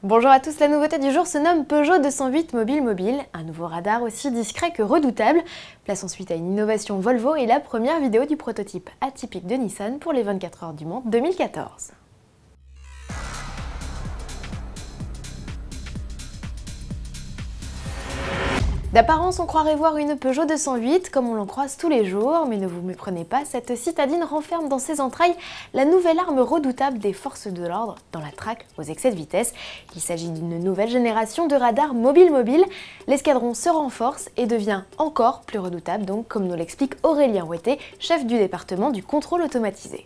Bonjour à tous, la nouveauté du jour se nomme Peugeot 208 Mobile, un nouveau radar aussi discret que redoutable. Place ensuite à une innovation Volvo et la première vidéo du prototype atypique de Nissan pour les 24 heures du Mans 2014. D'apparence, on croirait voir une Peugeot 208 comme on l'en croise tous les jours, mais ne vous méprenez pas, cette citadine renferme dans ses entrailles la nouvelle arme redoutable des forces de l'ordre dans la traque aux excès de vitesse. Il s'agit d'une nouvelle génération de radars mobile. L'escadron se renforce et devient encore plus redoutable, donc comme nous l'explique Aurélien Ouetté, chef du département du contrôle automatisé.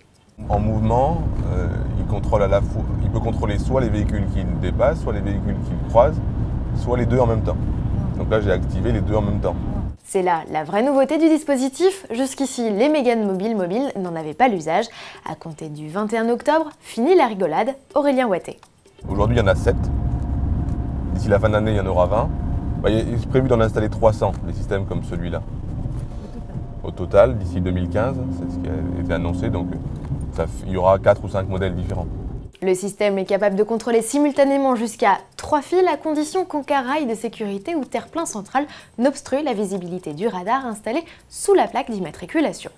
En mouvement, il peut contrôler soit les véhicules qui le dépassent, soit les véhicules qui le croisent, soit les deux en même temps. Donc là, j'ai activé les deux en même temps. C'est là la vraie nouveauté du dispositif. Jusqu'ici, les Mégane mobiles n'en avaient pas l'usage. À compter du 21 octobre, fini la rigolade. Aurélien Ouetté. Aujourd'hui, il y en a 7. D'ici la fin d'année, il y en aura 20. Il est prévu d'en installer 300, des systèmes comme celui-là. Au total, d'ici 2015, c'est ce qui a été annoncé. Donc il y aura 4 ou 5 modèles différents. Le système est capable de contrôler simultanément jusqu'à 3 fils à condition qu'aucun rail de sécurité ou terre-plein central n'obstrue la visibilité du radar installé sous la plaque d'immatriculation.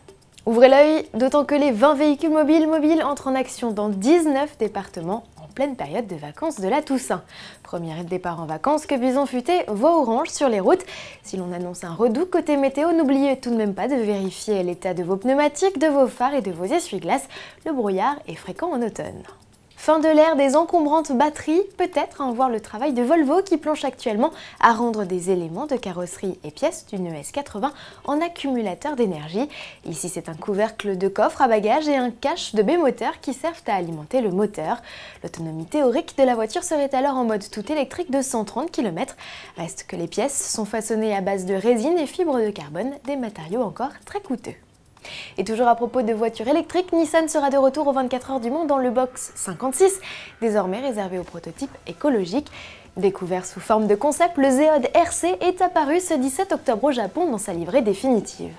Ouvrez l'œil, d'autant que les 20 véhicules mobiles entrent en action dans 19 départements en pleine période de vacances de la Toussaint. Premier départ en vacances que Bison Futé voit orange sur les routes. Si l'on annonce un redout côté météo, n'oubliez tout de même pas de vérifier l'état de vos pneumatiques, de vos phares et de vos essuie-glaces. Le brouillard est fréquent en automne. Fin de l'ère des encombrantes batteries, peut-être à en voir le travail de Volvo qui plonge actuellement à rendre des éléments de carrosserie et pièces d'une ES80 en accumulateur d'énergie. Ici, c'est un couvercle de coffre à bagages et un cache de B-moteur qui servent à alimenter le moteur. L'autonomie théorique de la voiture serait alors en mode tout électrique de 130 km. Reste que les pièces sont façonnées à base de résine et fibres de carbone, des matériaux encore très coûteux. Et toujours à propos de voitures électriques, Nissan sera de retour aux 24 heures du Mans dans le box 56, désormais réservé aux prototypes écologiques. Découvert sous forme de concept, le Zeod RC est apparu ce 17 octobre au Japon dans sa livrée définitive.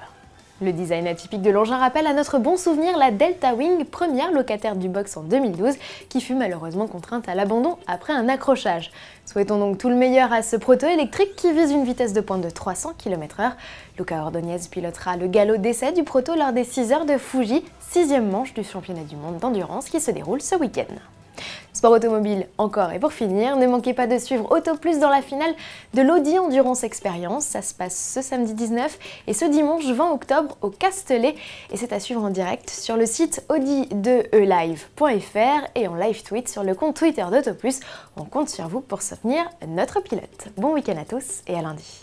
Le design atypique de l'engin rappelle à notre bon souvenir la Delta Wing, première locataire du box en 2012, qui fut malheureusement contrainte à l'abandon après un accrochage. Souhaitons donc tout le meilleur à ce proto électrique qui vise une vitesse de pointe de 300 km/h. Luca Ordonez pilotera le galop d'essai du proto lors des 6 heures de Fuji, 6e manche du championnat du monde d'endurance qui se déroule ce week-end. Sport automobile encore et pour finir, ne manquez pas de suivre Auto Plus dans la finale de l'Audi Endurance Experience. Ça se passe ce samedi 19 et ce dimanche 20 octobre au Castellet. Et c'est à suivre en direct sur le site audi2elive.fr et en live tweet sur le compte Twitter d'Auto Plus. On compte sur vous pour soutenir notre pilote. Bon week-end à tous et à lundi.